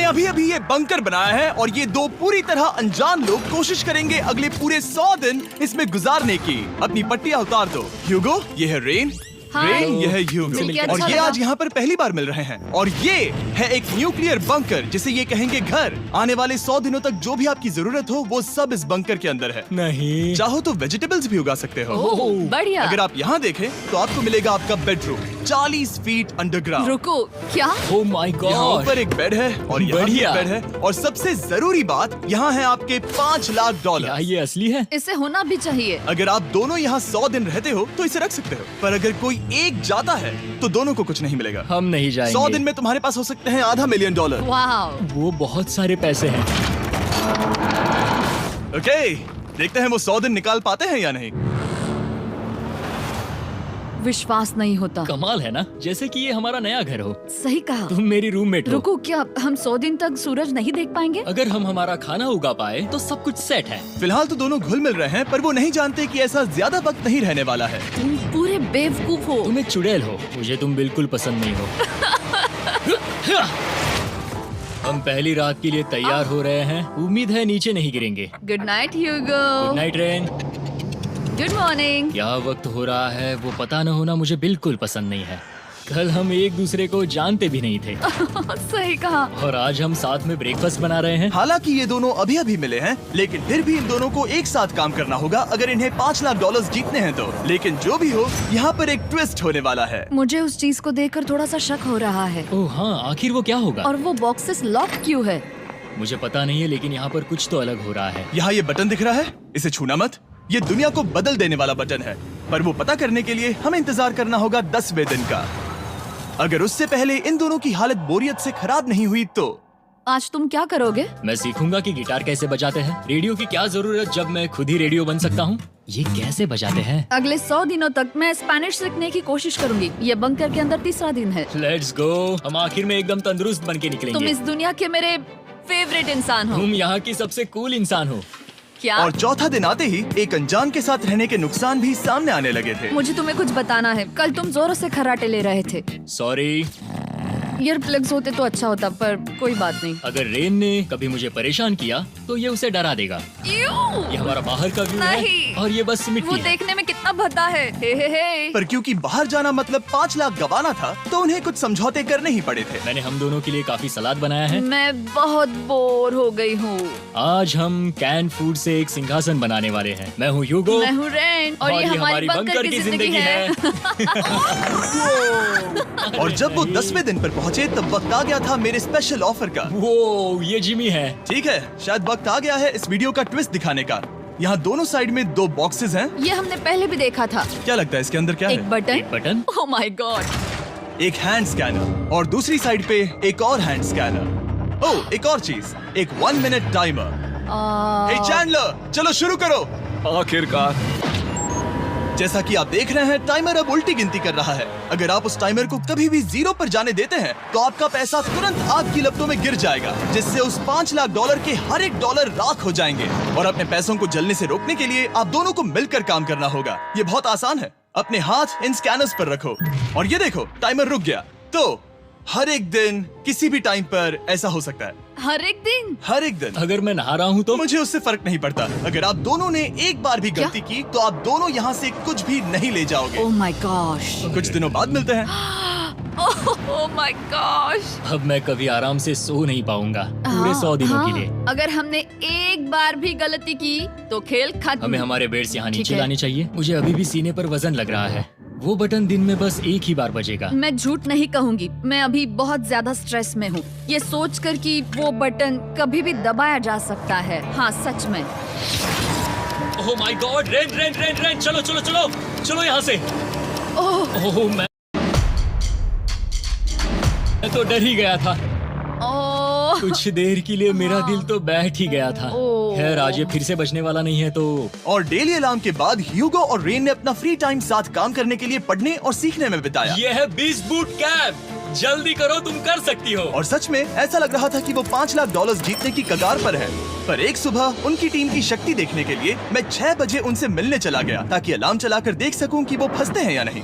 अभी अभी ये बंकर बनाया है और ये दो पूरी तरह अनजान लोग कोशिश करेंगे अगले पूरे 100 दिन इसमें गुजारने की। अपनी पट्टियां उतार दो। ह्यूगो, ये है रेन। रेन, ये है ह्यूगो और ये आज यहाँ पर पहली बार मिल रहे हैं। और ये है एक न्यूक्लियर बंकर जिसे ये कहेंगे घर। आने वाले 100 दिनों तक जो भी आपकी जरूरत हो वो सब इस बंकर के अंदर है। नहीं, चाहो तो वेजिटेबल्स भी उगा सकते हो। बढ़िया। अगर आप यहाँ देखें तो आपको मिलेगा आपका बेडरूम 40 फीट अंडरग्राउंड। रुको, क्या? ओह माय यहाँ गॉड। ऊपर एक बेड है और यहाँ भी बढ़िया। एक बेड है और सबसे जरूरी बात यहाँ है आपके $5 लाख। क्या ये असली है? इसे होना भी चाहिए। अगर आप दोनों यहाँ 100 दिन रहते हो तो इसे रख सकते हो, पर अगर कोई एक जाता है तो दोनों को कुछ नहीं मिलेगा। हम नहीं जाएंगे। 100 दिन में तुम्हारे पास हो सकते हैं $500 मिलियन। वाह, वो बहुत सारे पैसे हैं। ओके, देखते हैं वो 100 दिन निकाल पाते हैं या नहीं। विश्वास नहीं होता। कमाल है ना, जैसे कि ये हमारा नया घर हो। सही कहा। तुम मेरी रूममेट हो। रुको, क्या हम 100 दिन तक सूरज नहीं देख पाएंगे? अगर हम हमारा खाना उगा पाए तो सब कुछ सेट है। फिलहाल तो दोनों घुल मिल रहे हैं, पर वो नहीं जानते कि ऐसा ज्यादा वक्त नहीं रहने वाला है। तुम पूरे बेवकूफ हो। तुम एक चुड़ैल हो, मुझे तुम बिल्कुल पसंद नहीं हो। हम पहली रात के लिए तैयार हो रहे हैं। उम्मीद है नीचे नहीं गिरेंगे। Good night Hugo. Good night Ren. Good morning. क्या वक्त हो रहा है वो पता न होना मुझे बिल्कुल पसंद नहीं है। कल हम एक दूसरे को जानते भी नहीं थे सही कहा। और आज हम साथ में ब्रेकफास्ट बना रहे हैं। हालांकि ये दोनों अभी अभी मिले हैं, लेकिन फिर भी इन दोनों को एक साथ काम करना होगा अगर इन्हें $5 लाख जीतने हैं तो। लेकिन जो भी हो, यहाँ पर एक ट्विस्ट होने वाला है। मुझे उस चीज को देखकर थोड़ा सा शक हो रहा है। ओह हाँ, आखिर वो क्या होगा? और वो बॉक्सेस लॉक क्यों है? मुझे पता नहीं है, लेकिन यहाँ पर कुछ तो अलग हो रहा है। यहाँ ये बटन दिख रहा है, इसे छूना मत। ये दुनिया को बदल देने वाला बटन है, पर वो पता करने के लिए हमें इंतजार करना होगा 10वें दिन का। अगर उससे पहले इन दोनों की हालत बोरियत से खराब नहीं हुई तो आज तुम क्या करोगे? मैं सीखूंगा कि गिटार कैसे बजाते हैं। रेडियो की क्या जरूरत जब मैं खुद ही रेडियो बन सकता हूँ। ये कैसे बजाते हैं? अगले 100 दिनों तक मैं स्पेनिश सीखने की कोशिश करूंगी। ये बंकर के अंदर तीसरा दिन है। Let's go. हम आखिर में एकदम तंदुरुस्त बन के तुम निकलेंगे। इस दुनिया के मेरे फेवरेट इंसान हो। तुम यहाँ की सबसे कूल इंसान हो। क्या? और चौथा दिन आते ही एक अनजान के साथ रहने के नुकसान भी सामने आने लगे थे। मुझे तुम्हें कुछ बताना है। कल तुम जोरों से खर्राटे ले रहे थे। सॉरी। ईयर प्लग्स होते तो अच्छा होता, पर कोई बात नहीं। अगर रेन ने कभी मुझे परेशान किया तो ये उसे डरा देगा। ये हमारा बाहर का व्यू है नहीं। और ये बस वो मिट्टी है। देखने में कितना भद्दा है। हे। पर क्योंकि बाहर जाना मतलब 5 लाख गंवाना था, तो उन्हें कुछ समझौते करने ही पड़े थे। मैंने हम दोनों के लिए काफी सलाद बनाया है। मैं बहुत बोर हो गई हूँ। आज हम कैन फूड से एक सिंहासन बनाने वाले हैं। मैं हूँ ह्यूगो मैं हूँ रेन और ये हमारी बंकर की जिंदगी है। और जब वो 10वें दिन पर पहुँचे तब वक्त आ गया था मेरे स्पेशल ऑफर का। वो ये जिमी है। ठीक है, शायद वक्त आ गया है इस वीडियो का ट्विस्ट दिखाने का। यहाँ दोनों साइड में 2 बॉक्सेस हैं। ये हमने पहले भी देखा था। क्या लगता है इसके अंदर क्या एक है? Button. Button. Oh my God. एक हैंड स्कैनर और दूसरी साइड पे एक और हैंड स्कैनर। ओह, एक और चीज, एक 1 मिनट टाइमर। हे चैंडलर, चलो शुरू करो। आखिरकार। जैसा कि आप देख रहे हैं, टाइमर अब उल्टी गिनती कर रहा है। अगर आप उस टाइमर को कभी भी 0 पर जाने देते हैं तो आपका पैसा तुरंत आग की लपटों में गिर जाएगा, जिससे उस $5 लाख के हर एक डॉलर राख हो जाएंगे। और अपने पैसों को जलने से रोकने के लिए आप दोनों को मिलकर काम करना होगा। ये बहुत आसान है। अपने हाथ इन स्कैनर्स पर रखो और ये देखो, टाइमर रुक गया। तो हर एक दिन किसी भी टाइम पर ऐसा हो सकता है। हर एक दिन? हर एक दिन। अगर मैं नहा रहा हूँ तो मुझे उससे फर्क नहीं पड़ता। अगर आप दोनों ने एक बार भी गलती की तो आप दोनों यहाँ से कुछ भी नहीं ले जाओगे। Oh my gosh. कुछ दिनों बाद मिलते हैं। Oh my gosh. अब मैं कभी आराम से सो नहीं पाऊंगा पूरे 100 दिनों के लिए। अगर हमने एक बार भी गलती की तो खेल खत्म। हमें हमारे बेड्स यहाँ ठीक नीचे है। लाने चाहिए। मुझे अभी भी सीने पर वजन लग रहा है। वो बटन दिन में बस एक ही बार बजेगा। मैं झूठ नहीं कहूंगी, मैं अभी बहुत ज्यादा स्ट्रेस में हूँ, ये सोचकर कि वो बटन कभी भी दबाया जा सकता है। हाँ सच में। ओह my God, rain rain rain rain, चलो चलो चलो चलो यहाँ से। ओह मैं तो डर ही गया था। ओह कुछ देर के लिए मेरा दिल तो बैठ ही गया था। खैर आज ये फिर से बचने वाला नहीं है तो। और डेली अलार्म के बाद ह्यूगो और रेन ने अपना फ्री टाइम साथ काम करने के लिए पढ़ने और सीखने में बिताया। ये है 20 बूट कैप। जल्दी करो, तुम कर सकती हो। और सच में ऐसा लग रहा था कि वो $5 लाख जीतने की कगार पर है। पर एक सुबह उनकी टीम की शक्ति देखने के लिए मैं 6 बजे उनसे मिलने चला गया, ताकि अलार्म चलाकर देख सकूं कि वो फंसते हैं या नहीं।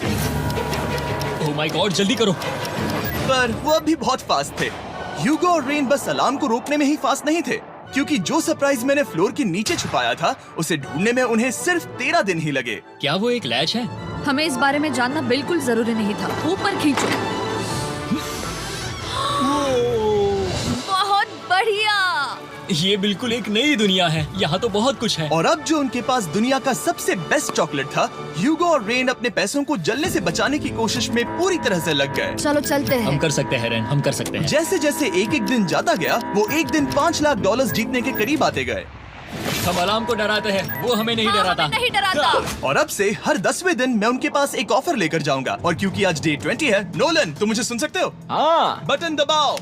ओह माय गॉड, जल्दी करो। पर वो अब भी बहुत फास्ट थे। ह्यूगो और रेन बस अलार्म को रोकने में ही फास्ट नहीं थे, क्योंकि जो सरप्राइज मैंने फ्लोर के नीचे छुपाया था उसे ढूंढने में उन्हें सिर्फ 13 दिन ही लगे। क्या वो एक लैच है? हमें इस बारे में जानना बिल्कुल जरूरी नहीं था। ऊपर खींचो। बहुत बढ़िया। ये बिल्कुल एक नई दुनिया है, यहाँ तो बहुत कुछ है। और अब जो उनके पास दुनिया का सबसे बेस्ट चॉकलेट था, ह्यूगो और रेन अपने पैसों को जलने से बचाने की कोशिश में पूरी तरह से लग गए। चलो चलते हम हैं। कर सकते हैं रेन, हम कर सकते हैं। जैसे जैसे एक एक दिन जाता गया, वो एक दिन $5 लाख जीतने के करीब आते गए। हम अलार्म को डराते हैं, वो हमें नहीं हाँ, डराता। हमें नहीं डराता। और अब से हर 10वें दिन मैं उनके पास एक ऑफर लेकर जाऊंगा। और क्योंकि आज डे 20 है, नोलन तुम मुझे सुन सकते हो? हाँ। बटन दबाओ।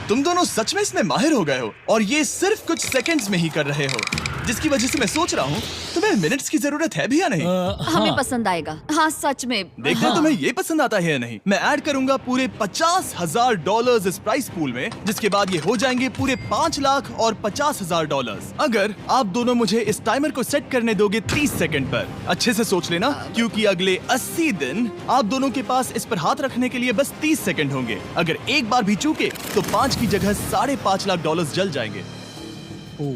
तुम दोनों सच में इसमें माहिर हो गए हो और ये सिर्फ कुछ सेकंड्स में ही कर रहे हो, जिसकी वजह से मैं सोच रहा हूँ तुम्हें मिनट्स की जरूरत है भी या नहीं। हमें पसंद आएगा। हाँ सच में। देखते हैं तुम्हें ये पसंद आता है या नहीं। मैं ऐड करूंगा पूरे $50,000 इस प्राइस पूल में, जिसके बाद ये हो जाएंगे पूरे $5,50,000। अगर आप दोनों मुझे इस टाइमर को सेट करने दोगे 30 सेकंड पर। अच्छे से सोच लेना, क्योंकि अगले 80 दिन आप दोनों के पास इस पर हाथ रखने के लिए बस 30 सेकंड होंगे। अगर एक बार भी चूके तो 5 की जगह $5.5 लाख जल जाएंगे।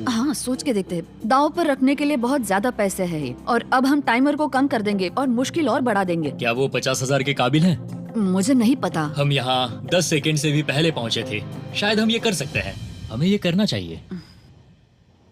हाँ सोच के देखते हैं। दाव पर रखने के लिए बहुत ज्यादा पैसे है ये। और अब हम टाइमर को कम कर देंगे और मुश्किल और बढ़ा देंगे। क्या वो 50,000 के काबिल हैं? मुझे नहीं पता। हम यहाँ 10 सेकंड से भी पहले पहुँचे थे। शायद हम ये कर सकते हैं। हमें ये करना चाहिए।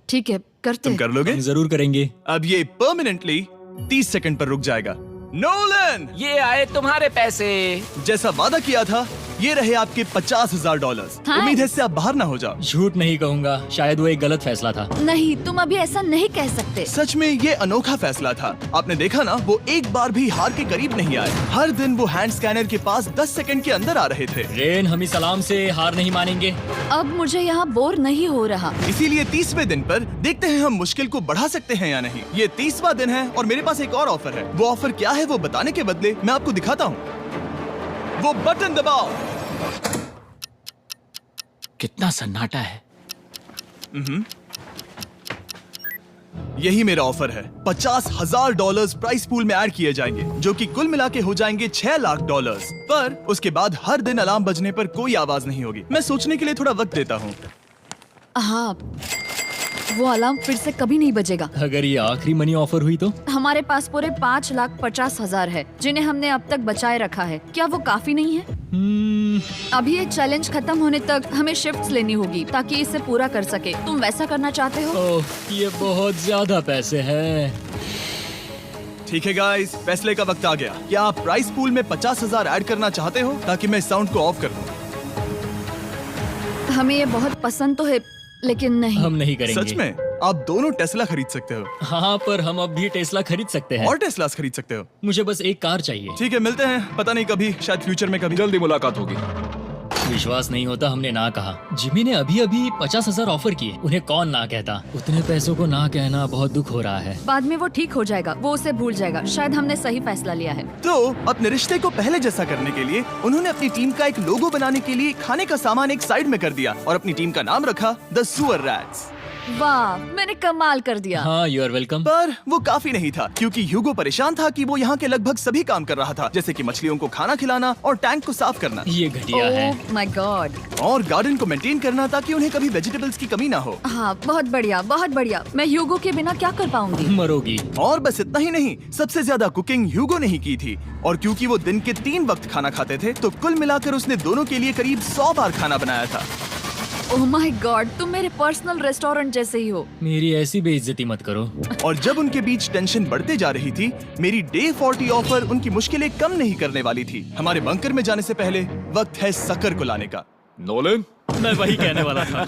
ठीक है करते तुम हैं। कर लोगे? हम जरूर करेंगे। अब ये परमानेंटली 30 सेकंड पर रुक जाएगा। नोलन, ये आए तुम्हारे पैसे। जैसा वादा किया था, ये रहे आपके $50,000। हाँ। उम्मीद है इससे आप बाहर ना हो जाओ। झूठ नहीं कहूँगा, शायद वो एक गलत फैसला था। नहीं तुम अभी ऐसा नहीं कह सकते। सच में ये अनोखा फैसला था। आपने देखा ना, वो एक बार भी हार के करीब नहीं आए। हर दिन वो हैंड स्कैनर के पास 10 सेकंड के अंदर आ रहे थे। रेन, हम इस अलार्म से हार नहीं मानेंगे। अब मुझे यहाँ बोर नहीं हो रहा। इसीलिए 30वें दिन पर देखते हैं हम मुश्किल को बढ़ा सकते हैं या नहीं। ये 30वां दिन है और मेरे पास एक और ऑफर है। वो ऑफर क्या है वो बताने के बदले मैं आपको दिखाता हूँ। वो बटन दबाओ। कितना सन्नाटा है। यही मेरा ऑफर है। $50,000 प्राइस पूल में ऐड किए जाएंगे, जो कि कुल मिला के हो जाएंगे $6 लाख। पर उसके बाद हर दिन अलार्म बजने पर कोई आवाज नहीं होगी। मैं सोचने के लिए थोड़ा वक्त देता हूँ। हाँ वो अलार्म फिर से कभी नहीं बजेगा। अगर ये आखिरी मनी ऑफर हुई तो? हमारे पास पूरे $5,50,000 है, जिन्हें हमने अब तक बचाए रखा है। क्या वो काफी नहीं है? अभी ये चैलेंज खत्म होने तक हमें शिफ्ट्स लेनी होगी ताकि इसे पूरा कर सके। तुम वैसा करना चाहते हो? ओह, ये बहुत ज्यादा पैसे हैं। ठीक है गाइस, फैसले का वक्त आ गया। क्या आप प्राइस पूल में 50,000 ऐड करना चाहते हो ताकि मैं साउंड को ऑफ कर दूं? हमें ये बहुत पसंद तो है, लेकिन नहीं। हम नहीं करेंगे। सच में? आप दोनों टेस्ला खरीद सकते हो हाँ, पर हम अब भी टेस्ला खरीद सकते हैं। और टेस्लास खरीद सकते हो। मुझे बस एक कार चाहिए। ठीक है, मिलते हैं। पता नहीं कभी, शायद फ्यूचर में कभी। जल्दी मुलाकात होगी। विश्वास नहीं होता हमने ना कहा। जिमी ने अभी अभी 50,000 ऑफर किए। उन्हें कौन ना कहता। उतने पैसों को ना कहना बहुत दुख हो रहा है। बाद में वो ठीक हो जाएगा, वो उसे भूल जाएगा। शायद हमने सही फैसला लिया है। तो अपने रिश्ते को पहले जैसा करने के लिए उन्होंने अपनी टीम का एक लोगो बनाने के लिए खाने का सामान एक साइड में कर दिया और अपनी टीम का नाम रखा द सुअर रैट्स। वाह, मैंने कमाल कर दिया। हाँ, यू आर वेलकम। पर वो काफी नहीं था, क्योंकि ह्यूगो परेशान था कि वो यहाँ के लगभग सभी काम कर रहा था, जैसे कि मछलियों को खाना खिलाना और टैंक को साफ करना ये घटिया है। ओह माय गॉड। और गार्डन को मेंटेन करना ताकि उन्हें कभी वेजिटेबल्स की कमी ना हो। हाँ बहुत बढ़िया, बहुत बढ़िया। मैं ह्यूगो के बिना क्या कर पाऊंगी? मरोगी। और बस इतना ही नहीं, सबसे ज्यादा कुकिंग ह्यूगो ने ही की थी। और क्योंकि वो दिन के 3 वक्त खाना खाते थे, तो कुल मिलाकर उसने दोनों के लिए करीब 100 बार खाना बनाया था। ओह माय गॉड, तुम मेरे पर्सनल रेस्टोरेंट जैसे ही हो। मेरी ऐसी बेइज्जती मत करो। और जब उनके बीच टेंशन बढ़ते जा रही थी, मेरी डे 40 ऑफर उनकी मुश्किलें कम नहीं करने वाली थी। हमारे बंकर में जाने से पहले वक्त है सकर को लाने का। नोलन। मैं वही कहने वाला था।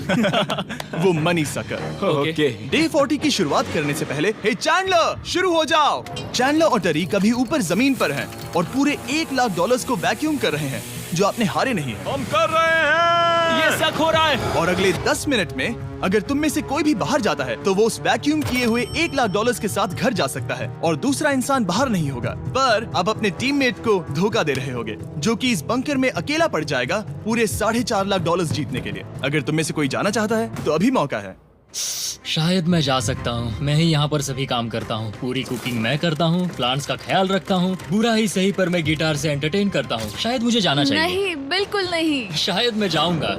वो मनी सकर। ओके। डे 40 की शुरुआत करने से पहले, हे चैंडलर, शुरू हो जाओ। चैंडलर और टरी कभी ऊपर जमीन पर हैं और पूरे $1 लाख को वैक्यूम कर रहे हैं, जो आपने हारे नहीं है। हम कर रहे हैं। ये शक हो रहा है। और अगले 10 मिनट में अगर तुम में से कोई भी बाहर जाता है, तो वो उस वैक्यूम किए हुए $1 लाख के साथ घर जा सकता है और दूसरा इंसान बाहर नहीं होगा। पर अब अपने टीममेट को धोखा दे रहे होगे, जो कि इस बंकर में अकेला पड़ जाएगा पूरे $4.5 लाख जीतने के लिए। अगर तुम में से कोई जाना चाहता है, तो अभी मौका है। शायद मैं जा सकता हूँ। मैं ही यहाँ पर सभी काम करता हूँ। पूरी कुकिंग मैं करता हूँ, प्लांट्स का ख्याल रखता हूँ। बुरा ही सही पर मैं गिटार से एंटरटेन करता हूँ। शायद मुझे जाना चाहिए। नहीं, बिल्कुल नहीं। शायद मैं जाऊंगा।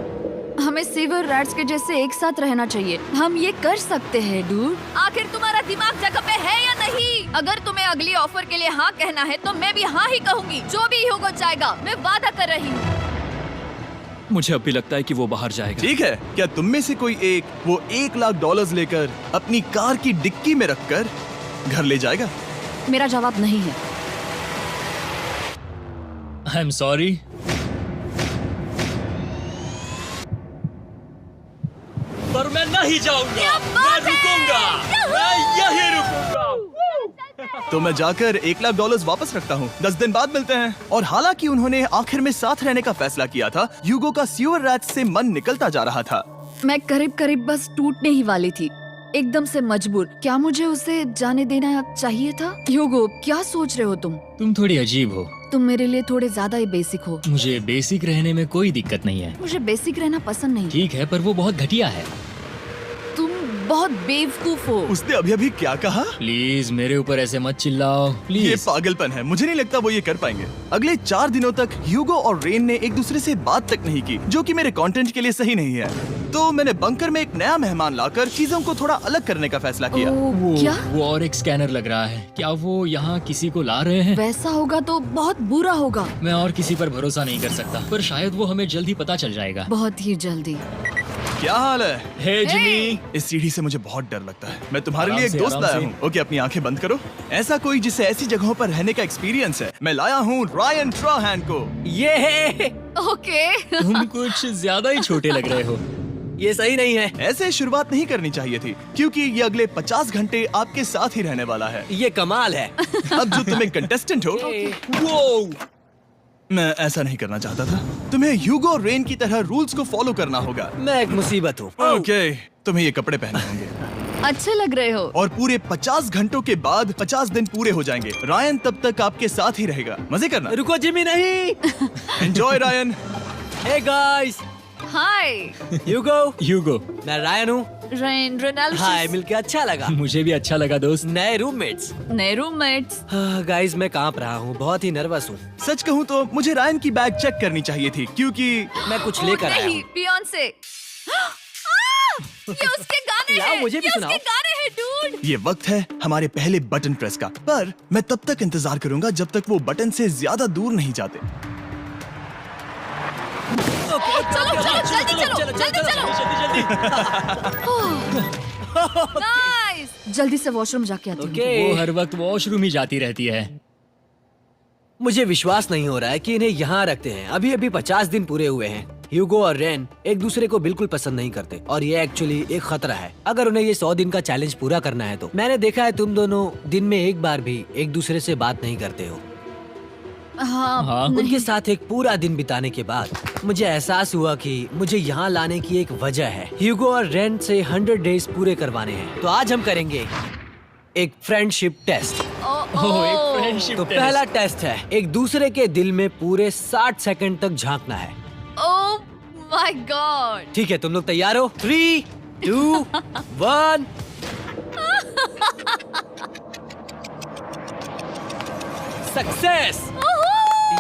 हमें सीवर रैट्स के जैसे एक साथ रहना चाहिए। हम ये कर सकते हैं डूड। आखिर तुम्हारा दिमाग जगह पे है या नहीं? अगर तुम्हें अगली ऑफर के लिए हाँ कहना है तो मैं भी हाँ ही कहूँगी। जो भी होगा जाएगा, मैं वादा कर रही हूँ। मुझे अब भी लगता है कि वो बाहर जाएगा। ठीक है, क्या तुम में से कोई एक वो $1,00,000 लेकर अपनी कार की डिक्की में रखकर घर ले जाएगा? मेरा जवाब नहीं है। I am sorry. पर मैं नहीं जाऊंगा। मैं रुकूंगा। मैं यही रुकूंगा। तो मैं जाकर $1,00,000 वापस रखता हूँ। 10 दिन बाद मिलते हैं। और हालांकि उन्होंने आखिर में साथ रहने का फैसला किया था, ह्यूगो का सीवर रैट से मन निकलता जा रहा था। मैं करीब करीब बस टूटने ही वाली थी, एकदम से मजबूर। क्या मुझे उसे जाने देना चाहिए था? ह्यूगो, क्या सोच रहे हो तुम? तुम थोड़ी अजीब हो। तुम मेरे लिए थोड़े ज्यादा ही बेसिक हो। मुझे बेसिक रहने में कोई दिक्कत नहीं है। मुझे बेसिक रहना पसंद नहीं। ठीक है, पर वो बहुत घटिया है। तुम बहुत बेवकूफ हो। उसने अभी अभी क्या कहा? प्लीज मेरे ऊपर ऐसे मत चिल्लाओ, ये प्लीज। पागलपन है। मुझे नहीं लगता वो ये कर पाएंगे। अगले 4 दिनों तक ह्यूगो और रेन ने एक दूसरे से बात तक नहीं की, जो कि मेरे कंटेंट के लिए सही नहीं है। तो मैंने बंकर में एक नया मेहमान लाकर चीजों को थोड़ा अलग करने का फैसला किया। ओ, क्या? वो और एक स्कैनर लग रहा है। क्या वो यहाँ किसी को ला रहे हैं? वैसा होगा तो बहुत बुरा होगा। मैं और किसी पर भरोसा नहीं कर सकता, पर शायद वो हमें जल्द ही पता चल जाएगा। बहुत ही जल्दी। क्या हाल है? हे जिमी। इस सीढ़ी से मुझे बहुत डर लगता है। मैं तुम्हारे आराम लिए एक से, दोस्त आराम लाया से। हूँ। ओके, अपनी आंखें बंद करो। ऐसा कोई जिसे ऐसी जगहों पर रहने का एक्सपीरियंस है। मैं लाया हूँ रायन ट्राहैन को। ये ओके। तुम कुछ ज्यादा ही छोटे लग रहे हो। ये सही नहीं है। ऐसे शुरुआत नहीं करनी चाहिए थी, क्योंकि ये अगले 50 घंटे आपके साथ ही रहने वाला है। ये कमाल है। अब जो तुम एक कंटेस्टेंट हो, वो मैं ऐसा नहीं करना चाहता था। तुम्हें ह्यूगो और रेन की तरह रूल्स को फॉलो करना होगा। मैं एक मुसीबत हूँ। ओके, तुम्हें ये कपड़े पहनने होंगे। अच्छे लग रहे हो। और पूरे 50 घंटों के बाद 50 दिन पूरे हो जाएंगे। रायन तब तक आपके साथ ही रहेगा। मजे करना। रुको जिमी, नहीं। Enjoy Ryan. हे गाइस, हाय ह्यूगो। ह्यूगो। मैं रायन हूँ। Rain Reynold. हाय, मिलके अच्छा लगा। मुझे भी अच्छा लगा दोस्त। नए रूममेट्स। नए रूममेट्स। गाइस, मैं कांप रहा हूँ, बहुत ही नर्वस हूँ। सच कहूँ तो मुझे रायन की बैग चेक करनी चाहिए थी, क्योंकि मैं कुछ लेकर आया नहीं, हूँ। बियॉन्से। ये उसके गाने यार, हैं। मुझे भी ये सुनाओ। उसके गाने हैं डूड। ये वक्त है हमारे पहले बटन प्रेस का। पर मैं तब तक इंतजार करूंगा जब तक वो बटन से ज्यादा दूर नहीं जाते। चलो चलो जल्दी चलो नाइस। जल्दी से वॉशरूम जाके आती हूँ। ओके। वो हर वक्त वॉशरूम ही जाती रहती है। मुझे विश्वास नहीं हो रहा है कि इन्हें यहाँ रखते हैं। अभी अभी 50 दिन पूरे हुए हैं। ह्यूगो और रेन एक दूसरे को बिल्कुल पसंद नहीं करते और ये एक्चुअली एक खतरा है। अगर उन्हें ये 100 दिन का चैलेंज पूरा करना है तो। मैंने देखा है तुम दोनों दिन में एक बार भी एक दूसरे से बात नहीं करते हो। हाँ, हाँ। नहीं। उनके साथ एक पूरा दिन बिताने के बाद मुझे एहसास हुआ कि मुझे यहाँ लाने की एक वजह है। ह्यूगो और रेन से 100 डेज पूरे करवाने हैं। तो आज हम करेंगे एक फ्रेंडशिप टेस्ट। ओह, एक फ्रेंडशिप तो टेस्ट। पहला टेस्ट है, एक दूसरे के दिल में पूरे 60 सेकंड तक झांकना है। ओह माय गॉड। ठीक है, तुम लोग तैयार हो? 3, 2, 1। सक्सेस।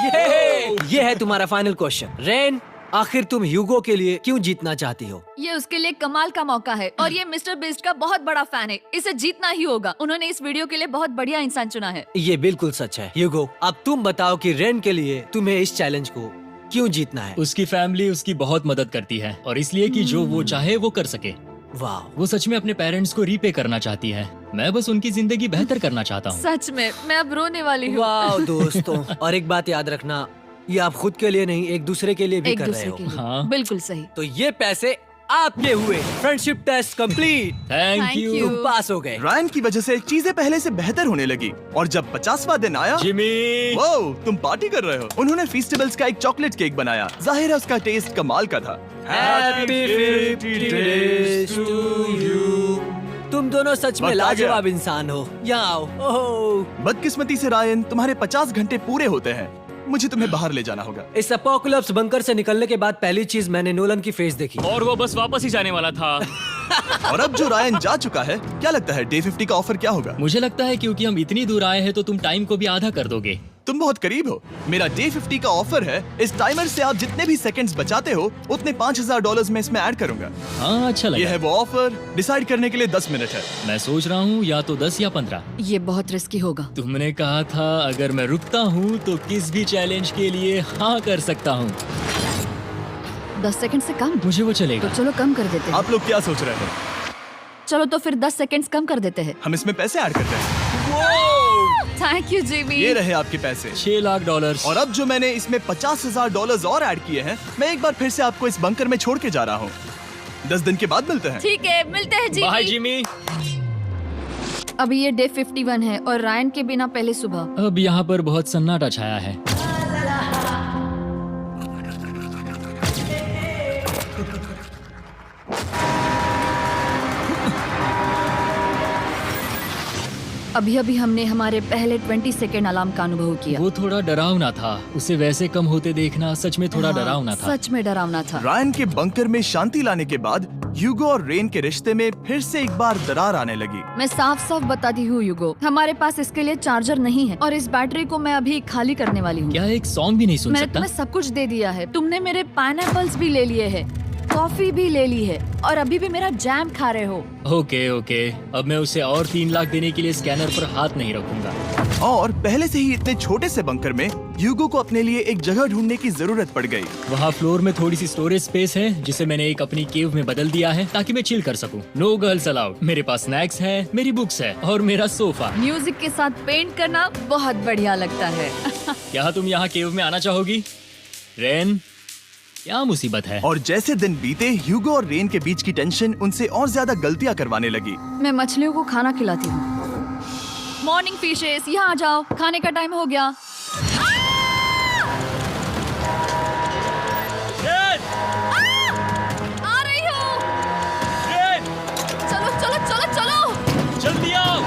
ये है तुम्हारा फाइनल क्वेश्चन। रेन, आखिर तुम ह्यूगो के लिए क्यों जीतना चाहती हो? ये उसके लिए कमाल का मौका है और ये मिस्टर बीस्ट का बहुत बड़ा फैन है। इसे जीतना ही होगा। उन्होंने इस वीडियो के लिए बहुत बढ़िया इंसान चुना है। ये बिल्कुल सच है। ह्यूगो, अब तुम बताओ कि रेन के लिए तुम्हें इस चैलेंज को क्यों जीतना है? उसकी फैमिली उसकी बहुत मदद करती है और इसलिए कि जो वो चाहे वो कर सके। वाह, वो सच में अपने पेरेंट्स को रीपे करना चाहती है। मैं बस उनकी जिंदगी बेहतर करना चाहता हूँ। सच में मैं अब रोने वाली हूँ। वाह दोस्तों। और एक बात याद रखना, ये आप खुद के लिए नहीं, एक दूसरे के लिए भी एक कर रहे दूसरे हो। के लिए। हाँ। बिल्कुल सही। तो ये पैसे आपके हुए। Friendship test complete. Thank Thank you you। तुम पास हो गए। रायन की वजह से चीजें पहले से बेहतर होने लगी। और जब 50वां दिन आया, जिमी। वो तुम पार्टी कर रहे हो। उन्होंने फीस्टेबल्स का एक चॉकलेट केक बनाया। जाहिर है उसका टेस्ट कमाल का था। Happy 50 days to you। तुम दोनों सच में वक्त आ गया। लाजवाब इंसान हो। यहाँ आओ। ओह, बदकिस्मती से रायन, तुम्हारे 50 घंटे पूरे होते हैं। मुझे तुम्हें बाहर ले जाना होगा। इस अपोकलिप्स बंकर से निकलने के बाद पहली चीज मैंने नोलन की फेस देखी। और वो बस वापस ही जाने वाला था। और अब जो रायन जा चुका है, क्या लगता है डे 50 का ऑफर क्या होगा? मुझे लगता है क्योंकि हम इतनी दूर आए हैं तो तुम टाइम को भी आधा कर दोगे। तुम बहुत करीब हो। मेरा डे 50 का ऑफर है, इस टाइमर से आप जितने भी सेकंड्स बचाते हो उतने $5000 में इसमें ऐड करूंगा। हाँ अच्छा ये लगा। है वो ऑफर। डिसाइड करने के लिए 10 मिनट है। मैं सोच रहा हूँ या तो 10 या 15। ये बहुत रिस्की होगा। तुमने कहा था अगर मैं रुकता हूँ तो किस भी चैलेंज के लिए हाँ कर सकता हूँ। 10 सेकंड से कम? मुझे वो तो चलेगा। चलो कम कर देते हैं। आप लोग क्या सोच रहे हैं? चलो तो फिर 10 सेकंड्स कम कर देते हैं। हम इसमें पैसे ऐड करते हैं। Thank you Jimmy. ये रहे आपके पैसे। $6 लाख। और अब जो मैंने इसमें $50,000 और ऐड किए हैं, मैं एक बार फिर से आपको इस बंकर में छोड़ के जा रहा हूँ। 10 दिन के बाद मिलते हैं। ठीक है, मिलते हैं बाय जिमी। जिमी। अभी ये डे 51 है और रायन के बिना पहले सुबह। अब यहाँ पर बहुत सन्नाटा छाया है। अभी अभी हमने हमारे पहले 20 सेकेंड अलार्म का अनुभव किया। वो थोड़ा डरावना था। उसे वैसे कम होते देखना सच में थोड़ा हाँ, डरावना था। सच में डरावना था। रायन के बंकर में शांति लाने के बाद ह्यूगो और रेन के रिश्ते में फिर से एक बार दरार आने लगी। मैं साफ साफ बताती हूँ यूगो, हमारे पास इसके लिए चार्जर नहीं है और इस बैटरी को मैं अभी खाली करने वाली हूँ। क्या एक सॉन्ग भी नहीं सुन मैंने सकता? तुम्हें सब कुछ दे दिया है। तुमने मेरे पाइनएप्पल्स भी ले लिए हैं, कॉफी भी ले ली है और अभी भी मेरा जैम खा रहे हो। ओके ओके, अब मैं उसे और 3 लाख देने के लिए स्कैनर पर हाथ नहीं रखूंगा। और पहले से ही इतने छोटे से बंकर में ह्यूगो को अपने लिए एक जगह ढूंढने की जरूरत पड़ गई। वहाँ फ्लोर में थोड़ी सी स्टोरेज स्पेस है जिसे मैंने एक अपनी केव में बदल दिया है ताकि मैं चिल कर सकूं। No girls allowed. मेरे पास स्नैक्स है, मेरी बुक्स है और मेरा सोफा। म्यूजिक के साथ पेंट करना बहुत बढ़िया लगता है। क्या तुम यहाँ केव में आना चाहोगी? रेन, क्या मुसीबत है? और जैसे दिन बीते, ह्यूगो और रेन के बीच की टेंशन उनसे और ज्यादा गलतियां करवाने लगी। मैं मछलियों को खाना खिलाती हूँ। मॉर्निंग फिशेस, यहाँ आ जाओ, खाने का टाइम हो गया। आ रही हूँ। चलो चलो चलो चलो। जल्दी आओ।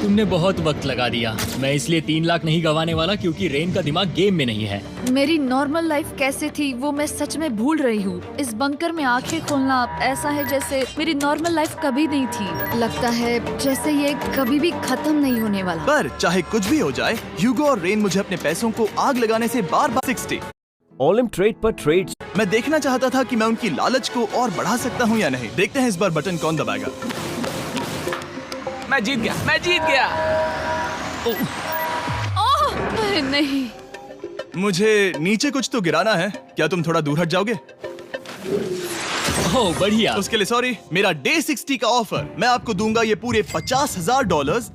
तुमने बहुत वक्त लगा दिया। मैं इसलिए 3 लाख नहीं गंवाने वाला क्योंकि रेन का दिमाग गेम में नहीं है। मेरी नॉर्मल लाइफ कैसे थी वो मैं सच में भूल रही हूँ। इस बंकर में आंखें खोलना ऐसा है जैसे मेरी नॉर्मल लाइफ कभी नहीं थी। लगता है जैसे ये कभी भी खत्म नहीं होने वाला। पर चाहे कुछ भी हो जाए, ह्यूगो और रेन मुझे अपने पैसों को आग लगाने से बार बार 60 ऑलिम ट्रेड पर ट्रेड्स। मैं देखना चाहता था कि मैं उनकी लालच को और बढ़ा सकता हूँ या नहीं। देखते हैं इस बार बटन कौन दबाएगा। मैं जीत गया। ओह अरे नहीं। मुझे नीचे कुछ तो गिराना है। क्या तुम थोड़ा दूर हट जाओगे? ओह बढ़िया। उसके लिए सॉरी। मेरा डे 60 का ऑफर, मैं आपको दूंगा ये पूरे $50,000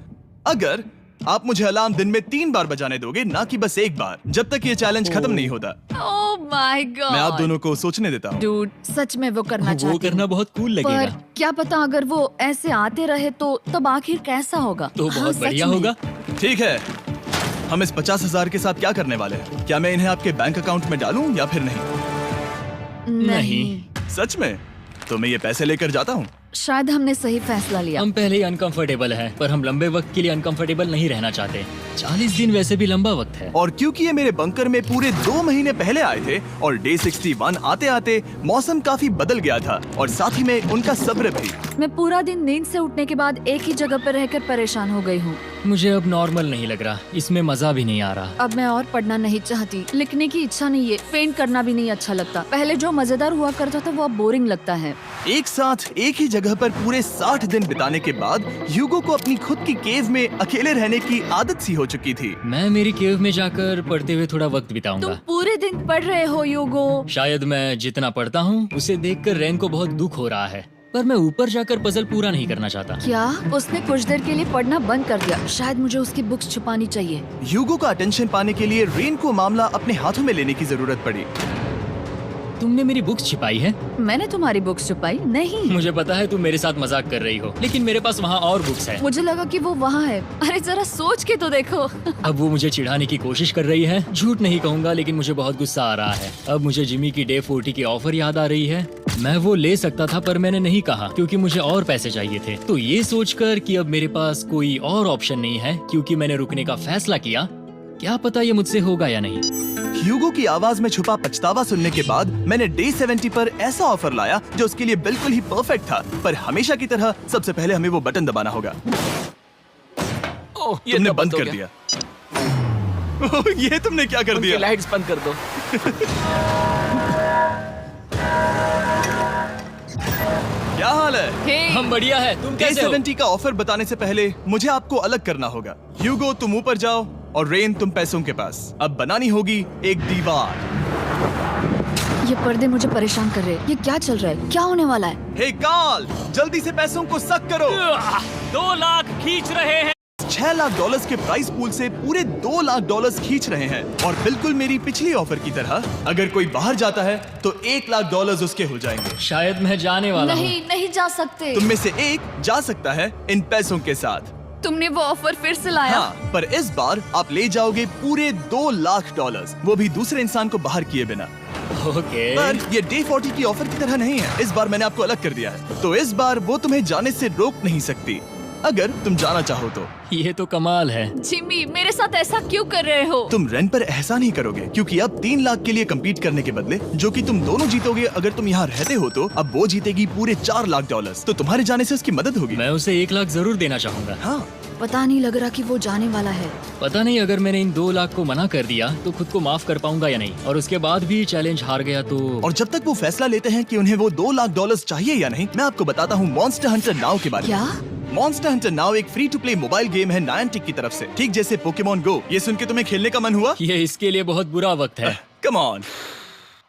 अगर आप मुझे अलार्म दिन में 3 बार बजाने दोगे, ना कि बस 1 बार, जब तक ये चैलेंज खत्म नहीं होता। ओह माय गॉड। मैं आप दोनों को सोचने देता हूँ। डूड, सच में वो करना चाहती वो हूँ। करना बहुत कूल पर लगेगा। क्या पता अगर वो ऐसे आते रहे तो तब आखिर कैसा होगा? तो हाँ, बहुत सच बढ़िया में। होगा। ठीक है, हम इस 50,000 के साथ क्या करने वाले हैं? क्या मैं इन्हें आपके बैंक अकाउंट में डालूं या फिर नहीं? नहीं। सच में? तो मैं ये पैसे लेकर जाता हूँ। शायद हमने सही फैसला लिया। हम पहले ही अनकंफर्टेबल हैं, पर हम लंबे वक्त के लिए अनकंफर्टेबल नहीं रहना चाहते। 40 दिन वैसे भी लंबा वक्त है। और क्योंकि ये मेरे बंकर में पूरे 2 महीने पहले आए थे और डे 61 आते आते मौसम काफी बदल गया था और साथ ही में उनका सब्र भी। मैं पूरा दिन नींद से उठने के बाद एक ही जगह पर रहकर परेशान हो गई हूँ। मुझे अब नॉर्मल नहीं लग रहा, इसमें मजा भी नहीं आ रहा। अब मैं और पढ़ना नहीं चाहती, लिखने की इच्छा नहीं है, पेंट करना भी नहीं अच्छा लगता। पहले जो मजेदार हुआ करता था वो अब बोरिंग लगता है। एक साथ एक ही जगह पर पूरे 60 दिन बिताने के बाद ह्यूगो को अपनी खुद की केव में अकेले रहने की आदत सी हो चुकी थी। मैं मेरी केव में जाकर पढ़ते हुए थोड़ा वक्त तुम बिताऊंगा। पूरे दिन पढ़ रहे हो यूगो। शायद मैं जितना पढ़ता हूँ उसे देखकर रेन को बहुत दुख हो रहा है, पर मैं ऊपर जाकर पजल पूरा नहीं करना चाहता। क्या उसने कुछ देर के लिए पढ़ना बंद कर दिया? शायद मुझे उसकी बुक्स छुपानी चाहिए। ह्यूगो का अटेंशन पाने के लिए रेन को मामला अपने हाथों में लेने की जरूरत पड़ी। तुमने मेरी बुक्स छिपाई है? मैंने तुम्हारी बुक्स छुपाई नहीं। मुझे पता है तुम मेरे साथ मजाक कर रही हो, लेकिन मेरे पास वहाँ और बुक्स है। मुझे लगा कि वो वहाँ है। अरे जरा सोच के तो देखो। अब वो मुझे चिढ़ाने की कोशिश कर रही है। झूठ नहीं कहूंगा, लेकिन मुझे बहुत गुस्सा आ रहा है। अब मुझे जिमी की डे 40 की ऑफर याद आ रही है। मैं वो ले सकता था पर मैंने नहीं कहा क्योंकि मुझे और पैसे चाहिए थे। तो ये सोचकर कि अब मेरे पास कोई और ऑप्शन नहीं है क्योंकि मैंने रुकने का फैसला किया, क्या पता ये मुझसे होगा या नहीं। ह्यूगो की आवाज में छुपा पछतावा सुनने के बाद मैंने डे 70 पर ऐसा ऑफर लाया जो उसके लिए बिल्कुल ही परफेक्ट था। पर हमेशा की तरह सबसे पहले हमें वो बटन दबाना होगा। ओह, ये तुमने तो बंद हो कर गया। दिया। ओह, ये तुमने क्या कर उनकी दिया? लाइट्स बंद कर दो। क्या हाल है? हे, हम बढ़िया है, तुम डे कैसे हो? 70 का ऑफर बताने से पहले मुझे आपको अलग करना होगा। ह्यूगो तुम ऊपर जाओ और रेन तुम पैसों के पास। अब बनानी होगी एक दीवार। ये पर्दे मुझे परेशान कर रहे हैं। ये क्या चल रहा है? क्या होने वाला है? हे कार्ल, जल्दी से पैसों को सक करो। 2 लाख खींच रहे हैं। $6 लाख के प्राइस पूल से पूरे $2 लाख खींच रहे हैं। और बिल्कुल मेरी पिछली ऑफर की तरह अगर कोई बाहर जाता है तो $1 लाख उसके हो जाएंगे। शायद मैं जाने वाला हूँ। नहीं, नहीं जा सकते। तुम में से एक जा सकता है इन पैसों के साथ। तुमने वो ऑफर फिर से लाया? हाँ, पर इस बार आप ले जाओगे पूरे $2 लाख, वो भी दूसरे इंसान को बाहर किए बिना। ओके। पर ये डे 40 की ऑफर की तरह नहीं है। इस बार मैंने आपको अलग कर दिया है, तो इस बार वो तुम्हें जाने से रोक नहीं सकती अगर तुम जाना चाहो तो। ये तो कमाल है। जिमी, मेरे साथ ऐसा क्यों कर रहे हो? तुम रेंट पर एहसान ही करोगे क्योंकि अब 3 लाख के लिए कम्पीट करने के बदले जो कि तुम दोनों जीतोगे अगर तुम यहाँ रहते हो, तो अब वो जीतेगी पूरे $4 लाख। तो तुम्हारे जाने से उसकी मदद होगी। मैं उसे 1 लाख जरूर देना चाहूंगा। हाँ, पता नहीं लग रहा कि वो जाने वाला है। पता नहीं अगर मैंने इन 2 लाख को मना कर दिया तो खुद को माफ कर पाऊंगा या नहीं, और उसके बाद भी चैलेंज हार गया तो। और जब तक वो फैसला लेते हैं कि उन्हें वो $2 लाख चाहिए या नहीं, मैं आपको बताता हूँ मॉन्स्टर हंटर नाउ के बारे में। क्या? मॉन्स्टर हंटर नाउ एक free to play mobile game है नायंटिक की तरफ से, ठीक जैसे पोकेमॉन गो। ये सुन के तुम्हें खेलने का मन हुआ? ये इसके लिए बहुत बुरा वक्त है। Come on.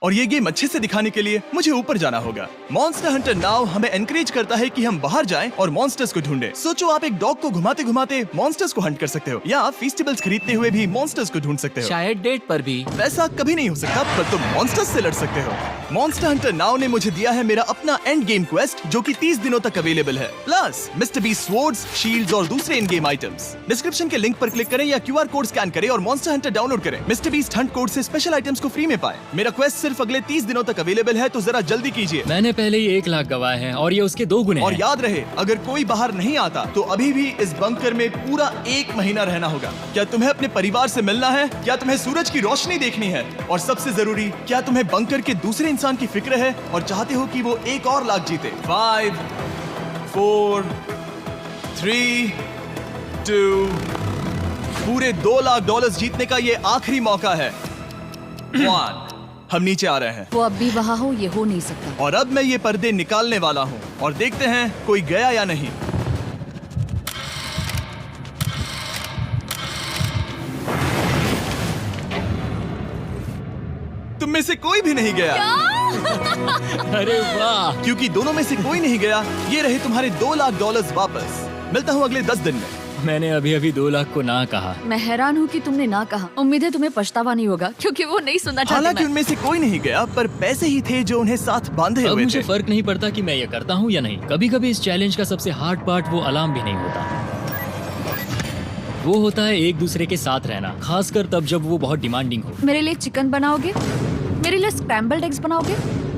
और ये गेम अच्छे से दिखाने के लिए मुझे ऊपर जाना होगा। मॉन्स्टर हंटर नाउ हमें एनकरेज करता है कि हम बाहर जाएं और मॉन्स्टर्स को ढूंढें। सोचो, आप एक डॉग को घुमाते घुमाते मॉन्स्टर्स को हंट कर सकते हो, या आप फेस्टिवल्स खरीदते हुए भी मॉन्स्टर्स को ढूंढ सकते हो। शायद डेट पर भी। वैसा कभी नहीं हो सकता, पर तुम मॉन्स्टर्स से लड़ सकते हो। मॉन्स्टर हंटर नाउ ने मुझे दिया है मेरा अपना एंड गेम क्वेस्ट, जो कि 30 दिनों तक अवेलेबल है, plus mister beast swords, shields और दूसरे इन गेम आइटम्स। डिस्क्रिप्शन के लिंक पर क्लिक करें या QR कोड स्कैन करें और मॉन्स्टर हंटर डाउनलोड करें। मिस्टर बीस्ट हंट कोड से स्पेशल आइटम्स को फ्री में पाएं। मेरा क्वेस्ट सिर्फ अगले 30 दिनों तक अवेलेबल है, तो जरा जल्दी कीजिए। मैंने पहले ही 1 लाख गवाए हैं और ये उसके 2 गुने और हैं। याद रहे, अगर कोई बाहर नहीं आता तो अभी भी इस बंकर में पूरा 1 महीना रहना होगा। क्या तुम्हें अपने परिवार से मिलना है? क्या तुम्हें सूरज की रोशनी देखनी है? और सबसे जरूरी, क्या तुम्हें बंकर के दूसरे इंसान की फिक्र है और चाहते हो कि वो $1 और लाख जीते? 5, 4, 3, 2, पूरे $2 लाख जीतने का ये आखिरी मौका है। 1, हम नीचे आ रहे हैं। वो अब भी वहाँ हो, ये हो नहीं सकता। और अब मैं ये पर्दे निकालने वाला हूँ और देखते हैं कोई गया या नहीं। तुम में से कोई भी नहीं गया। अरे वाह। क्योंकि दोनों में से कोई नहीं गया, ये रहे तुम्हारे $2 लाख वापस। मिलता हूँ अगले 10 दिन में। मैंने अभी अभी 2 लाख को ना कहा। मैं हैरान हूँ कि तुमने ना कहा। उम्मीद है तुम्हें पछतावा नहीं होगा, क्योंकि वो नहीं सुनना चाहते। हालांकि मैं। उनमें से कोई नहीं गया, पर पैसे ही थे जो उन्हें साथ बांधे अब हुए मुझे थे। फर्क नहीं पड़ता कि मैं ये करता हूँ या नहीं। कभी कभी इस चैलेंज का सबसे हार्ड पार्ट वो अलार्म भी नहीं होता, वो होता है एक दूसरे के साथ रहना, खासकर तब जब वो बहुत डिमांडिंग हो। मेरे लिए चिकन बनाओगे? मेरे लिए स्क्रैम्बल्ड एग्स बनाओगे?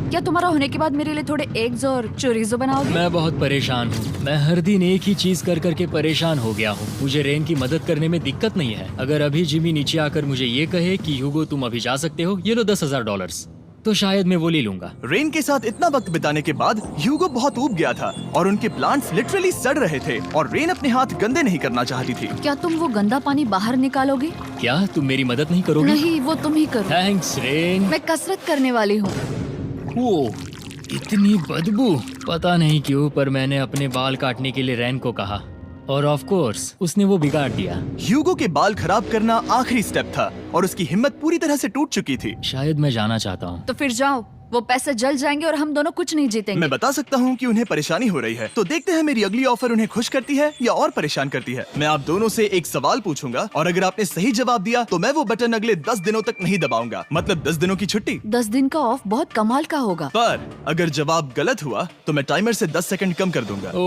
क्या तुम्हारा होने के बाद मेरे लिए थोड़े एग्स और चोरिजो बनाओगे? मैं बहुत परेशान हूँ। मैं हर दिन एक ही चीज कर करके परेशान हो गया हूँ। मुझे रेन की मदद करने में दिक्कत नहीं है। अगर अभी जिमी नीचे आकर मुझे ये कहे कि ह्यूगो तुम अभी जा सकते हो, ये लो $10,000, तो शायद मैं वो ले लूंगा। रेन के साथ इतना वक्त बिताने के बाद ह्यूगो बहुत ऊब गया था और उनके प्लांट्स लिटरली सड़ रहे थे और रेन अपने हाथ गंदे नहीं करना चाहती थी। क्या तुम वो गंदा पानी बाहर निकालोगे? क्या तुम मेरी मदद नहीं करोगे? नहीं, वो तुम ही करो। Thanks rain. मैं कसरत करने वाली हूँ। ओ, इतनी बदबू। पता नहीं क्यों, पर मैंने अपने बाल काटने के लिए रैन को कहा और ऑफ कोर्स उसने वो बिगाड़ दिया। ह्यूगो के बाल खराब करना आखिरी स्टेप था और उसकी हिम्मत पूरी तरह से टूट चुकी थी। शायद मैं जाना चाहता हूँ। तो फिर जाओ, वो पैसे जल जाएंगे और हम दोनों कुछ नहीं जीतेंगे। मैं बता सकता हूँ कि उन्हें परेशानी हो रही है, तो देखते हैं मेरी अगली ऑफर उन्हें खुश करती है या और परेशान करती है। मैं आप दोनों से एक सवाल पूछूंगा और अगर आपने सही जवाब दिया तो मैं वो बटन अगले 10 दिनों तक नहीं दबाऊंगा, मतलब 10 दिनों की छुट्टी। 10 दिन का ऑफ बहुत कमाल का होगा। पर अगर जवाब गलत हुआ तो मैं टाइमर से 10 सेकंड कम कर दूंगा। ओ,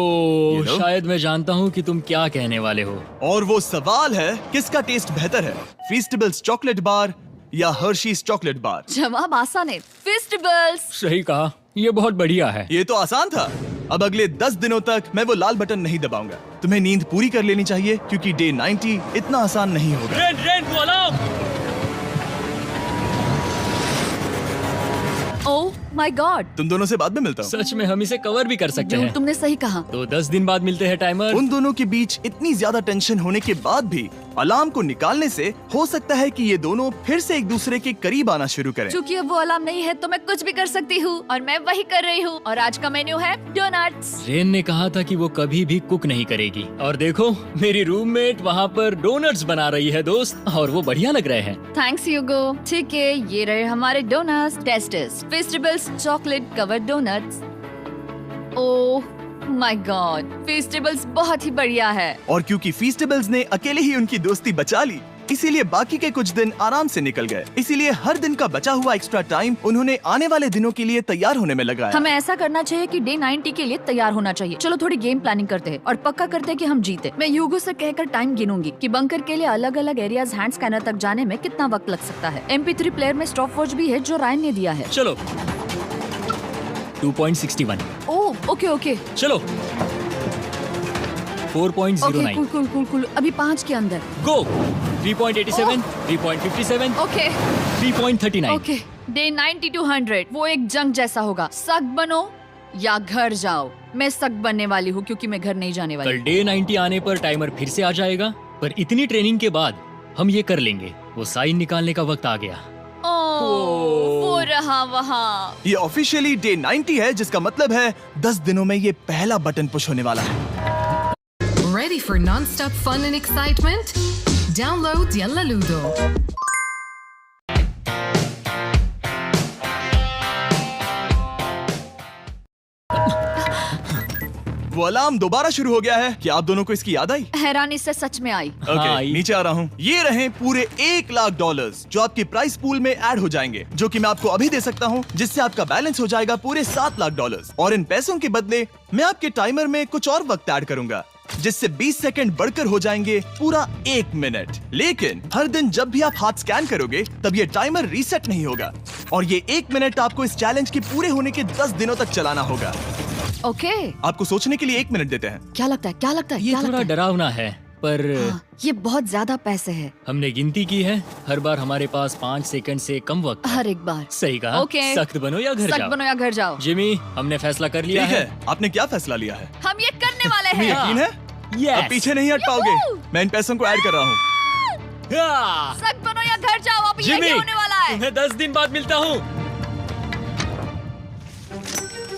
You know? शायद मैं जानता हूँ कि तुम क्या कहने वाले हो। और वो सवाल है, किसका टेस्ट बेहतर है, फेस्टिवल्स चॉकलेट बार या हर्शीज चॉकलेट बार? जवाब आसान है, फेस्टिवल्स। सही कहा, ये बहुत बढ़िया है। ये तो आसान था। अब अगले 10 दिनों तक मैं वो लाल बटन नहीं दबाऊंगा। तुम्हें नींद पूरी कर लेनी चाहिए क्योंकि डे 90 इतना आसान नहीं होगा। रेन रेन को अलार्म। ओह माय गॉड, तुम दोनों से बाद में मिलता हूँ। सच में हम इसे कवर भी कर सकते हैं। तुमने सही कहा। तो 10 दिन बाद मिलते हैं टाइमर। उन दोनों के बीच इतनी ज्यादा टेंशन होने के बाद भी अलार्म को निकालने से हो सकता है कि ये दोनों फिर से एक दूसरे के करीब आना शुरू करें। क्योंकि अब वो अलार्म नहीं है तो मैं कुछ भी कर सकती हूँ और मैं वही कर रही हूँ। और आज का मेन्यू है डोनट्स। रेन ने कहा था कि वो कभी भी कुक नहीं करेगी और देखो मेरी रूममेट वहाँ पर डोनट्स बना रही है दोस्त, और वो बढ़िया लग रहे हैं। Thanks Hugo. ठीक है, ये रहे हमारे donuts. Testers, festivals chocolate covered donuts. Oh my God, festivals बहुत ही बढ़िया है। और क्योंकि फीस्टेबल्स ने अकेले ही उनकी दोस्ती बचा ली, इसीलिए बाकी के कुछ दिन आराम से निकल गए। इसीलिए हर दिन का बचा हुआ एक्स्ट्रा टाइम उन्होंने आने वाले दिनों के लिए तैयार होने में लगाया। हमें ऐसा करना चाहिए कि डे 90 के लिए तैयार होना चाहिए। चलो थोड़ी गेम प्लानिंग करते हैं और पक्का करते हैं कि हम जीते। मैं ह्यूगो से कहकर टाइम गिनूंगी कि बंकर के लिए अलग अलग एरियाज हैंड स्कैनर तक जाने में कितना वक्त लग सकता है। MP3 प्लेयर में स्टॉप वॉच भी है जो रायन ने दिया है। चलो 2.61। ओह ओके ओके चलो 4.09। Cool cool cool cool. अभी 5 के अंदर। गो 3.87, 3.57, ओके 3.39। ओके। डे 90 to 100 वो एक जंग जैसा होगा। सख्त बनो या घर जाओ। मैं सख्त बनने वाली हूँ क्योंकि मैं घर नहीं जाने वाली। कल डे 90 आने पर टाइमर फिर से आ जाएगा, पर इतनी ट्रेनिंग के बाद हम ये कर लेंगे। वो साइन निकालने का वक्त आ गया। वो रहा वहाँ। ये ऑफिशियली डे 90 है, जिसका मतलब है 10 दिनों में ये पहला बटन पुश होने वाला है। Ready for non-stop fun and excitement? Download Yalla Ludo. वो अलार्म दोबारा शुरू हो गया है। क्या आप दोनों को इसकी याद आई? हैरानी से सच में आई। ओके, नीचे आ रहा हूँ। ये रहे पूरे $1,00,000 जो आपके प्राइस पूल में ऐड हो जाएंगे, जो कि मैं आपको अभी दे सकता हूँ, जिससे आपका बैलेंस हो जाएगा पूरे $7,00,000। और इन पैसों के बदले मैं आपके टाइमर में कुछ और वक्त ऐड करूंगा, जिससे 20 सेकंड बढ़कर हो जाएंगे पूरा 1 मिनट। लेकिन हर दिन जब भी आप हाथ स्कैन करोगे तब ये टाइमर रीसेट नहीं होगा, और ये 1 मिनट आपको इस चैलेंज के पूरे होने के 10 दिनों तक चलाना होगा। ओके। आपको सोचने के लिए 1 मिनट देते हैं। क्या लगता है? क्या लगता है? ये क्या थोड़ा लगता है? डरावना है, पर हाँ, ये बहुत ज्यादा पैसे है। हमने गिनती की है, हर बार हमारे पास 5 सेकंड से कम वक्त है। हर एक बार। सही कहा। ओके। सख्त बनो या घर सख्त जाओ। बनो या घर जाओ। जिमी, हमने फैसला कर लिया ठीक है। है, आपने क्या फैसला लिया है? हम ये करने वाले तुम्हें हैं। यकीन है? Yes. अब पीछे नहीं हट पाओगे। यूहू! मैं इन पैसों को ऐड कर रहा हूँ। हाँ। सख्त बनो या घर जाओ। अब यही जिमी, होने वाला है। तुम्हें 10 दिन बाद मिलता हूँ।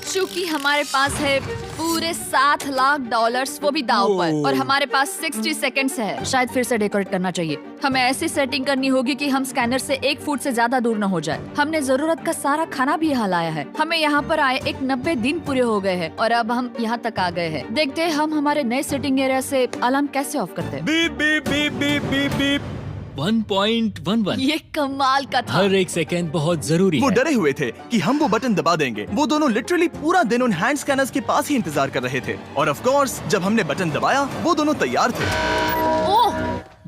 चूंकि हमारे पास है पूरे $7,00,000 वो भी दाव पर, और हमारे पास 60 सेकंड्स है। शायद फिर से डेकोरेट करना चाहिए। हमें ऐसी सेटिंग करनी होगी कि हम स्कैनर से 1 फुट से ज्यादा दूर न हो जाए। हमने जरूरत का सारा खाना भी यहाँ लाया है। हमें यहाँ पर आए 90 दिन पूरे हो गए हैं और अब हम यहाँ तक आ गए हैं। देखते हैं हम हमारे नए सेटिंग एरिया से अलार्म कैसे ऑफ करते हैं। Beep beep beep beep beep beep. 1.11। ये कमाल का था। हर एक सेकंड बहुत जरूरी वो है। डरे हुए थे कि हम वो बटन दबा देंगे। वो दोनों लिटरली पूरा दिन उन हैंड स्कैनर्स के पास ही इंतजार कर रहे थे, और ऑफ कोर्स जब हमने बटन दबाया वो दोनों तैयार थे। ओह,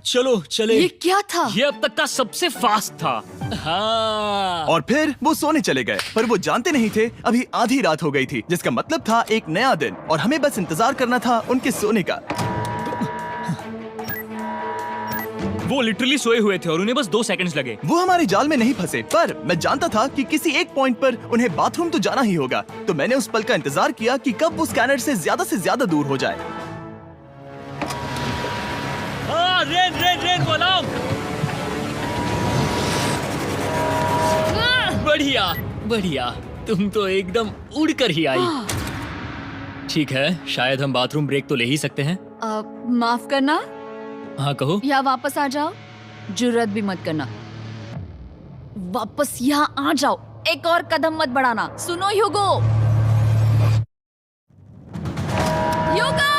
चलो चले। ये क्या था? ये अब तक का सबसे फास्ट था। हाँ। और फिर वो सोने चले गए, पर वो जानते नहीं थे अभी आधी रात हो गई थी, जिसका मतलब था एक नया दिन, और हमें बस इंतजार करना था उनके सोने का। वो लिटरली सोए हुए थे और उन्हें बस 2 सेकंड्स लगे। वो हमारे जाल में नहीं फंसे, पर मैं जानता था कि किसी एक पॉइंट पर उन्हें बाथरूम तो जाना ही होगा, तो मैंने उस पल का इंतजार किया कि कब वो स्कैनर से ज्यादा दूर हो जाए। हाँ, रेन रेन रेन वो अलार्म। बढ़िया बढ़िया, तुम तो एकदम उड़कर ही आई। ठीक है, शायद हम बाथरूम ब्रेक तो ले ही सकते हैं। माफ करना हाँ कहो। या वापस आ जाओ। जुर्रत भी मत करना। वापस यहाँ आ जाओ। एक और कदम मत बढ़ाना। सुनो ह्यूगो। ह्यूगो,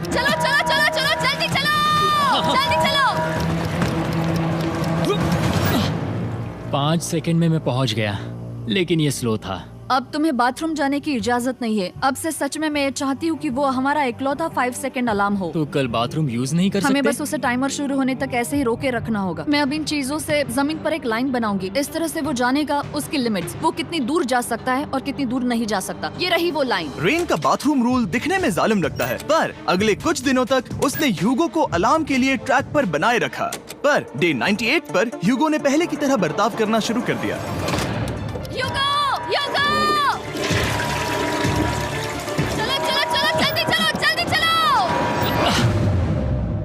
चलो चलो चलो चलो, जल्दी चलो, जल्दी चलो। 5 सेकंड में मैं पहुंच गया, लेकिन ये स्लो था। अब तुम्हें बाथरूम जाने की इजाजत नहीं है। अब से सच में मैं चाहती हूँ कि वो हमारा इकलौता 5 सेकंड अलार्म हो। तो कल बाथरूम यूज नहीं कर हमें सकते? बस उसे टाइमर शुरू होने तक ऐसे ही रोके रखना होगा। मैं अब इन चीजों से जमीन पर एक लाइन बनाऊंगी। इस तरह से वो जानेगा उसकी लिमिट्स, वो कितनी दूर जा सकता है और कितनी दूर नहीं जा सकता। ये रही वो लाइन। रेन का बाथरूम रूल दिखने में जालिम लगता है, पर अगले कुछ दिनों तक उसने ह्यूगो को अलार्म के लिए ट्रैक पर बनाए रखा। पर डे 98 पर ह्यूगो ने पहले की तरह बर्ताव करना शुरू कर दिया। ह्यूगो,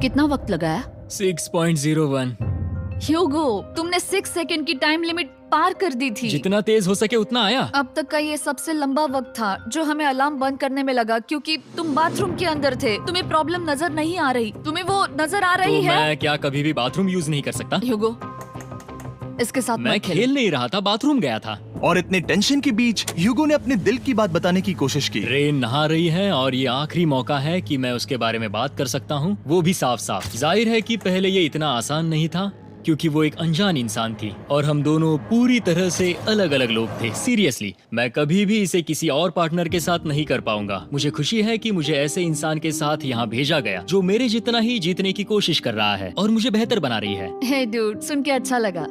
कितना वक्त लगाया? 6.01। ह्यूगो, तुमने 6 सेकंड की टाइम लिमिट पार कर दी थी। जितना तेज हो सके उतना आया। अब तक का ये सबसे लंबा वक्त था जो हमें अलार्म बंद करने में लगा, क्योंकि तुम बाथरूम के अंदर थे। तुम्हें प्रॉब्लम नजर नहीं आ रही। तुम्हें वो नजर आ रही तो है? मैं क्या कभी भी बाथरूम यूज नहीं कर सकता? ह्यूगो, इसके साथ मैं मत खेलो। खेल नहीं रहा था, बाथरूम गया था। और इतने टेंशन के बीच ह्यूगो ने अपने दिल की बात बताने की कोशिश की। रेन नहा रही है और ये आखिरी मौका है कि मैं उसके बारे में बात कर सकता हूँ, वो भी साफ साफ। जाहिर है कि पहले ये इतना आसान नहीं था क्योंकि वो एक अनजान इंसान थी और हम दोनों पूरी तरह से अलग अलग लोग थे। सीरियसली, मैं कभी भी इसे किसी और पार्टनर के साथ नहीं कर पाऊंगा। मुझे खुशी है कि मुझे ऐसे इंसान के साथ यहाँ भेजा गया जो मेरे जितना ही जीतने की कोशिश कर रहा है और मुझे बेहतर बना रही है। हे डूड, सुन के अच्छा लगा,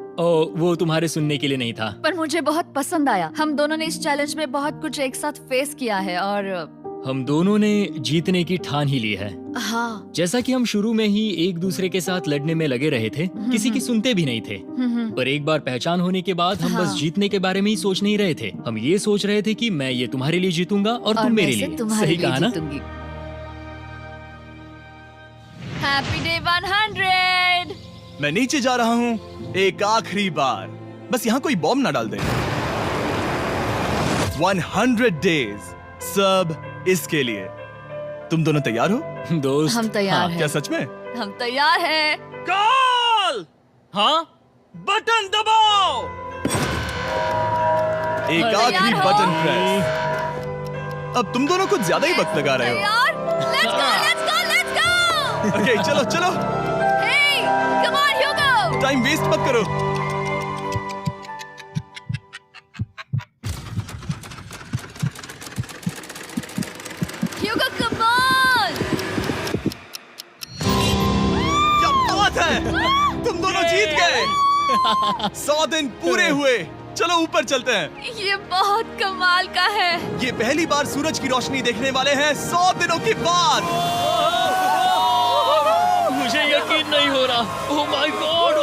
वो तुम्हारे सुनने के लिए नहीं था। पर मुझे बहुत पसंद आया। हम दोनों ने इस चैलेंज में बहुत कुछ एक साथ फेस किया है और हम दोनों ने जीतने की ठान ही ली है। हाँ। जैसा कि हम शुरू में ही एक दूसरे के साथ लड़ने में लगे रहे थे, किसी की सुनते भी नहीं थे। पर एक बार पहचान होने के बाद हम बस हाँ। जीतने के बारे में ही सोच नहीं रहे थे। हम ये सोच रहे थे कि मैं ये तुम्हारे लिए जीतूंगा और तुम मेरे लिए। सही कहा ना? Happy day 100। मैं नीचे जा रहा हूँ एक आखिरी बार, बस यहाँ कोई बॉम्ब ना डाल दे। 100 डेज, सब इसके लिए। तुम दोनों तैयार हो? दोस्त, हम तैयार हाँ, हैं। क्या सच में? हम तैयार हैं। कॉल। हाँ, बटन दबाओ। एक तैयार आखिरी हो? Button press. अब तुम दोनों कुछ ज्यादा ही वक्त लगा रहे हो। तैयार? Let's go, let's go, let's go! Okay, चलो चलो, Hey, come on, Hugo! Time waste मत करो। Hugo, come on! क्या बात है, तुम दोनों जीत गए। 100 दिन पूरे हुए। चलो ऊपर चलते हैं। ये बहुत कमाल का है। ये पहली बार सूरज की रोशनी देखने वाले हैं 100 दिनों के बाद। मुझे यकीन नहीं हो रहा। ओह माय गॉड,